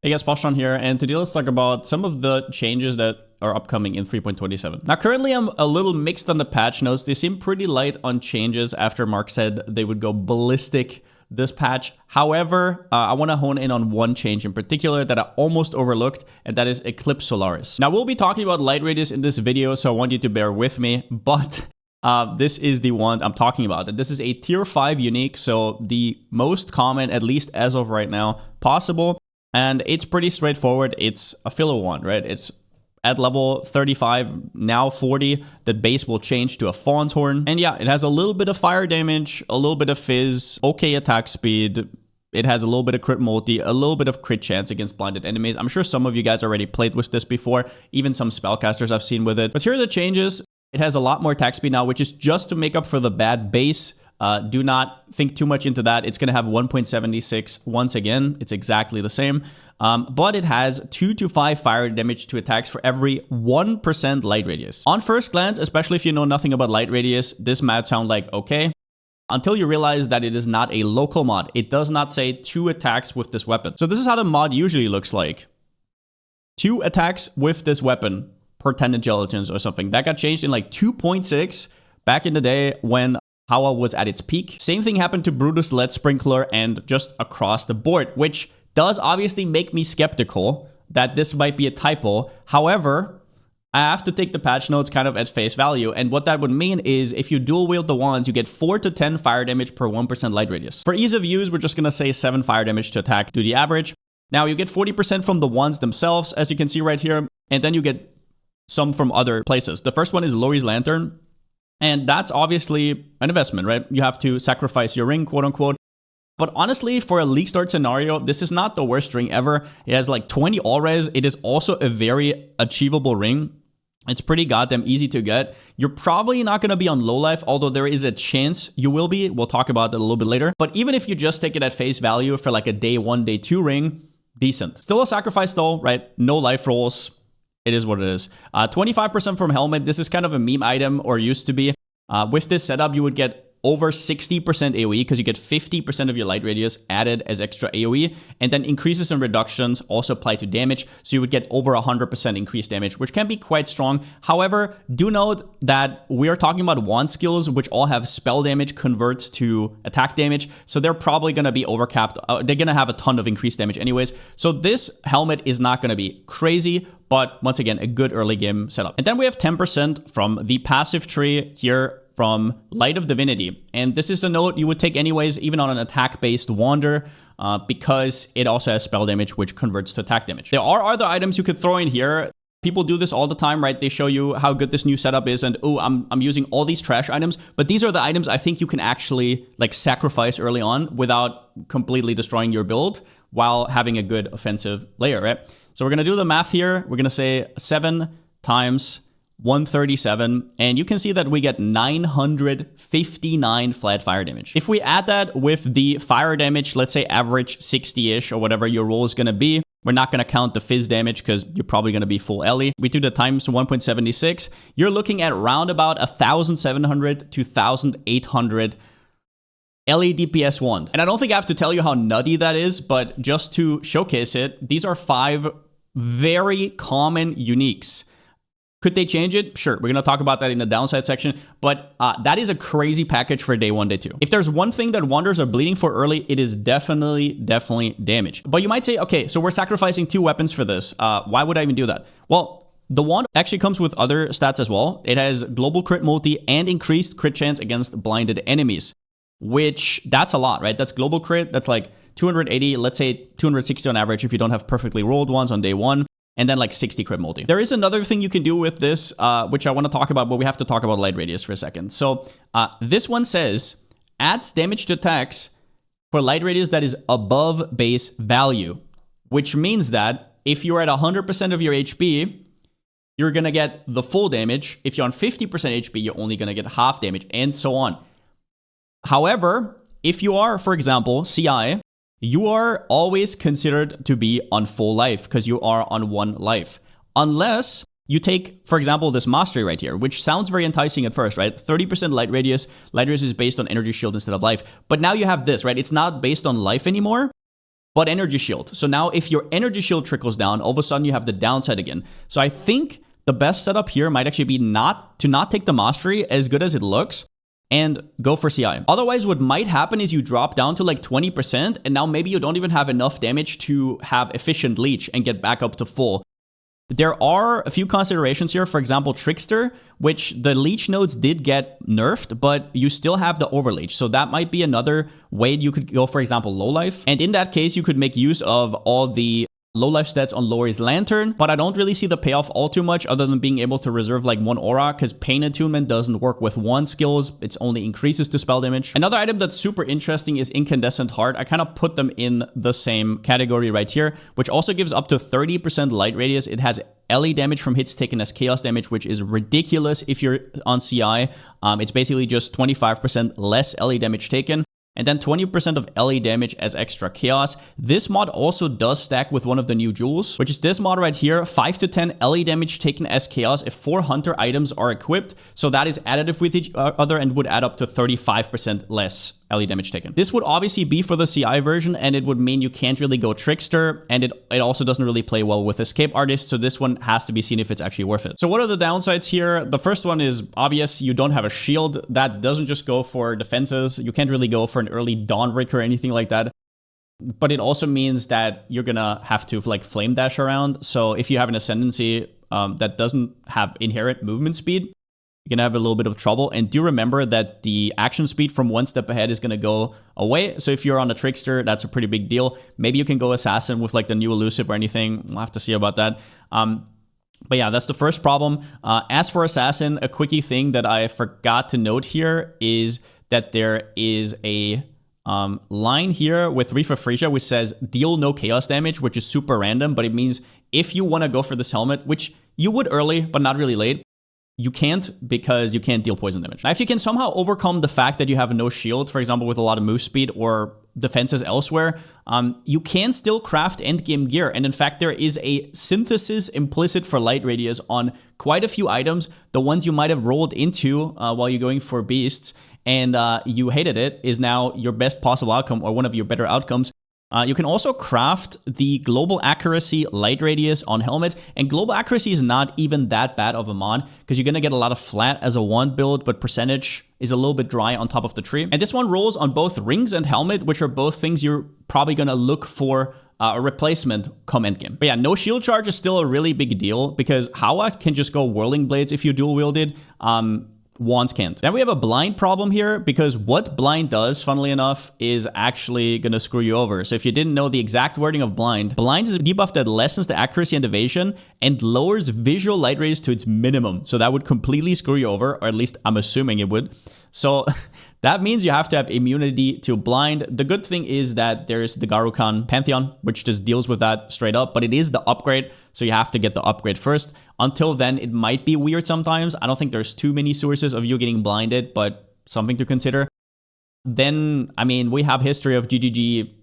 Hey guys, Palsteron here, and today let's talk about some of the changes that are upcoming in 3.27. Now, currently I'm a little mixed on the patch notes. They seem pretty light on changes after Mark said they would go ballistic this patch. However, I want to hone in on one change in particular that I almost overlooked, and that is Eclipse Solaris. Now, we'll be talking about light radius in this video, so I want you to bear with me, but this is the one I'm talking about. And this is a tier 5 unique, so the most common, at least as of right now, possible. And it's pretty straightforward. It's a filler one, right? It's at level 35, now 40, the base will change to a Fawn's Horn. And yeah, it has a little bit of fire damage, a little bit of fizz, okay attack speed. It has a little bit of crit multi, a little bit of crit chance against blinded enemies. I'm sure some of you guys already played with this before, even some spellcasters I've seen with it. But here are the changes. It has a lot more attack speed now, which is just to make up for the bad base. Do not think too much into that. It's going to have 1.76 once again. It's exactly the same. But it has 2 to 5 fire damage to attacks for every 1% light radius. On first glance, especially if you know nothing about light radius, this might sound like okay, until you realize that it is not a local mod. It does not say 2 attacks with this weapon. So this is how the mod usually looks like. 2 attacks with this weapon per 10 intelligence or something. That got changed in like 2.6 back in the day when Hawa was at its peak. Same thing happened to Brutus Lead Sprinkler and just across the board, which does obviously make me skeptical that this might be a typo. However, I have to take the patch notes kind of at face value. And what that would mean is if you dual wield the wands, you get 4 to 10 fire damage per 1% light radius. For ease of use, we're just going to say 7 fire damage to attack, do the average. Now you get 40% from the wands themselves, as you can see right here. And then you get some from other places. The first one is Lori's Lantern. And that's obviously an investment, right? You have to sacrifice your ring, quote unquote. But honestly, for a league start scenario, this is not the worst ring ever. It has like 20 all-res. It is also a very achievable ring. It's pretty goddamn easy to get. You're probably not going to be on low life, although there is a chance you will be. We'll talk about that a little bit later. But even if you just take it at face value for like a day 1, day 2 ring, decent. Still a sacrifice though, right? No life rolls. It is what it is. 25% from helmet. This is kind of a meme item, or used to be. With this setup, you would get over 60% AoE because you get 50% of your light radius added as extra AoE, and then increases and reductions also apply to damage, so you would get over 100% increased damage, which can be quite strong. However, do note that we are talking about wand skills, which all have spell damage converts to attack damage, so they're probably going to be overcapped. They're going to have a ton of increased damage anyways, so this helmet is not going to be crazy, but once again, a good early game setup. And then we have 10% from the passive tree here from Light of Divinity. And this is a note you would take anyways, even on an attack-based wander, because it also has spell damage, which converts to attack damage. There are other items you could throw in here. People do this all the time, right? They show you how good this new setup is, and oh, I'm using all these trash items, but these are the items I think you can actually like sacrifice early on without completely destroying your build while having a good offensive layer, right? So we're gonna do the math here. We're gonna say 7 times 137, and you can see that we get 959 flat fire damage. If we add that with the fire damage, let's say average 60-ish or whatever your roll is going to be, we're not going to count the fizz damage because you're probably going to be full Ellie. We do the times 1.76. You're looking at round about 1,700 to 1,800 Ellie DPS wand. And I don't think I have to tell you how nutty that is, but just to showcase it, these are 5 very common uniques. Could they change it? Sure, we're going to talk about that in the downside section, but that is a crazy package for day 1, day 2. If there's one thing that wanders are bleeding for early, it is definitely damage. But you might say, okay, so we're sacrificing 2 weapons for this. Why would I even do that? Well, the wand actually comes with other stats as well. It has global crit multi and increased crit chance against blinded enemies, which that's a lot, right? That's global crit. That's like 280, let's say 260 on average if you don't have perfectly rolled ones on day 1. And then like 60 crit multi. There is another thing you can do with this, which I want to talk about, but we have to talk about light radius for a second. So this one says, adds damage to attacks for light radius that is above base value, which means that if you're at 100% of your HP, you're going to get the full damage. If you're on 50% HP, you're only going to get half damage, and so on. However, if you are, for example, CI, you are always considered to be on full life because you are on 1 life. Unless you take, for example, this mastery right here, which sounds very enticing at first, right? 30% light radius. Light radius is based on energy shield instead of life. But now you have this, right? It's not based on life anymore. but energy shield. So now if your energy shield trickles down, all of a sudden you have the downside again. So I think the best setup here might actually be not take the mastery, as good as it looks, and go for CI. Otherwise, what might happen is you drop down to like 20%, and now maybe you don't even have enough damage to have efficient leech and get back up to full. There are a few considerations here. For example, Trickster, which the leech nodes did get nerfed, but you still have the overleech. So that might be another way you could go, for example, low life. And in that case, you could make use of all the low life stats on Lori's Lantern, but I don't really see the payoff all too much other than being able to reserve like one aura, because Pain Attunement doesn't work with one skills. It only increases to spell damage. Another item that's super interesting is Incandescent Heart. I kind of put them in the same category right here, which also gives up to 30% light radius. It has LE damage from hits taken as chaos damage, which is ridiculous if you're on CI. It's basically just 25% less LE damage taken, and then 20% of LE damage as extra chaos. This mod also does stack with one of the new jewels, which is this mod right here, 5 to 10 LE damage taken as chaos if 4 hunter items are equipped. So that is additive with each other and would add up to 35% less LE damage taken. This would obviously be for the CI version, and it would mean you can't really go Trickster, and it also doesn't really play well with Escape Artist, so this one has to be seen if it's actually worth it. So what are the downsides here? The first one is obvious. You don't have a shield. That doesn't just go for defenses. You can't really go for an early Dawnbreaker or anything like that. But it also means that you're gonna have to like flame dash around. So if you have an Ascendancy that doesn't have inherent movement speed, you're gonna have a little bit of trouble. And do remember that the action speed from one step ahead is gonna go away. So if you're on a Trickster, that's a pretty big deal. Maybe you can go Assassin with like the new Elusive or anything. We'll have to see about that. But yeah, that's the first problem. As for Assassin, a quickie thing that I forgot to note here is that there is a line here with Reef of Frisia which says deal no chaos damage, which is super random, but it means if you want to go for this helmet, which you would early but not really late, you can't, because you can't deal poison damage. Now, if you can somehow overcome the fact that you have no shield, for example, with a lot of move speed or defenses elsewhere, you can still craft endgame gear. And in fact, there is a synthesis implicit for light radius on quite a few items. The ones you might have rolled into while you're going for beasts and you hated it is now your best possible outcome, or one of your better outcomes. You can also craft the Global Accuracy Light Radius on helmet, and Global Accuracy is not even that bad of a mod, because you're going to get a lot of flat as a wand build, but percentage is a little bit dry on top of the tree. And this one rolls on both rings and helmet, which are both things you're probably going to look for a replacement come endgame. But yeah, no shield charge is still a really big deal, because Hawa can just go Whirling Blades if you dual wielded. Wands can't. Then we have a blind problem here, because what blind does, funnily enough, is actually gonna screw you over. So if you didn't know the exact wording of blind is a debuff that lessens the accuracy and evasion and lowers visual light rays to its minimum. So that would completely screw you over, or at least I'm assuming it would. So that means you have to have immunity to blind. The good thing is that there's the Garukan Pantheon, which just deals with that straight up, but it is the upgrade, so you have to get the upgrade first. Until then, it might be weird sometimes. I don't think there's too many sources of you getting blinded, but something to consider. Then, I mean, we have history of GGG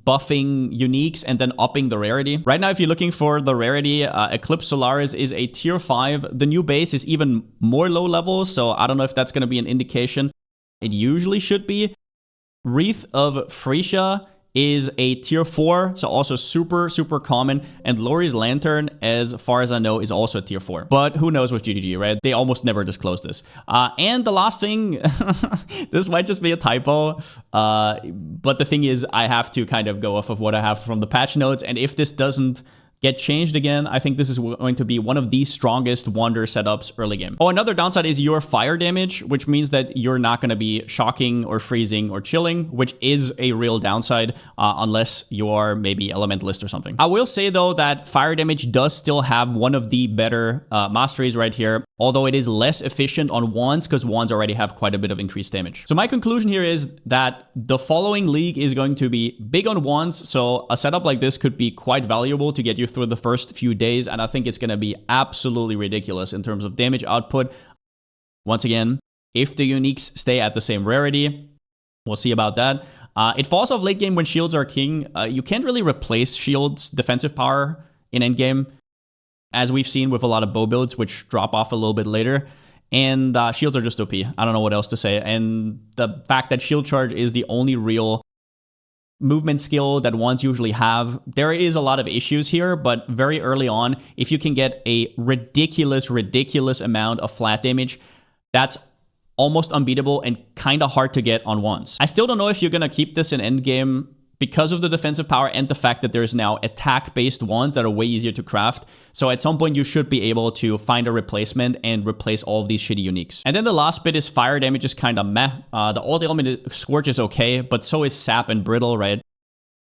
buffing uniques and then upping the rarity. Right now, if you're looking for the rarity, Eclipse Solaris is a tier 5. The new base is even more low level, so I don't know if that's going to be an indication. It usually should be. Wreath of Frisia is a tier 4, so also super, super common. And Lori's Lantern, as far as I know, is also a tier 4. But who knows with GGG, right? They almost never disclose this. And the last thing, this might just be a typo, but the thing is, I have to kind of go off of what I have from the patch notes, and if this doesn't get changed again, I think this is going to be one of the strongest Wander setups early game. Oh, another downside is your fire damage, which means that you're not going to be shocking or freezing or chilling, which is a real downside unless you're maybe elementalist or something. I will say though that fire damage does still have one of the better masteries right here, although it is less efficient on wands, because wands already have quite a bit of increased damage. So my conclusion here is that the following league is going to be big on wands, so a setup like this could be quite valuable to get you through the first few days, and I think it's going to be absolutely ridiculous in terms of damage output. Once again, if the uniques stay at the same rarity, we'll see about that. It falls off late game when shields are king. You can't really replace shields' defensive power in endgame, as we've seen with a lot of bow builds, which drop off a little bit later. And shields are just OP. I don't know what else to say. And the fact that shield charge is the only real movement skill that ones usually have. There is a lot of issues here, but very early on, if you can get a ridiculous amount of flat damage, that's almost unbeatable and kind of hard to get on ones. I still don't know if you're going to keep this in endgame because of the defensive power and the fact that there's now attack-based ones that are way easier to craft. So at some point, you should be able to find a replacement and replace all of these shitty uniques. And then the last bit is fire damage is kind of meh. The alt element Scorch is okay, but so is Sap and Brittle, right?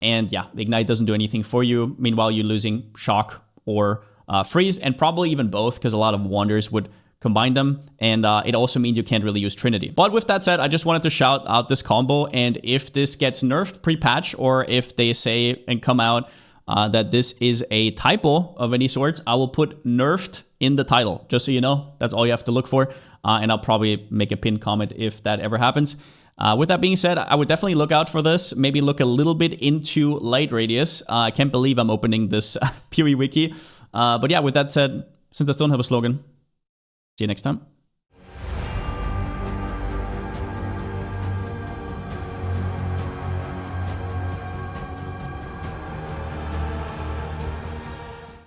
And yeah, Ignite doesn't do anything for you. Meanwhile, you're losing Shock or Freeze, and probably even both, because a lot of Wonders would combine them, and it also means you can't really use Trinity. But with that said, I just wanted to shout out this combo, and if this gets nerfed pre-patch, or if they say and come out that this is a typo of any sort, I will put nerfed in the title, just so you know. That's all you have to look for, and I'll probably make a pinned comment if that ever happens. With that being said, I would definitely look out for this. Maybe look a little bit into Light Radius. I can't believe I'm opening this Piri wiki. But yeah, with that said, since I still don't have a slogan, see you next time.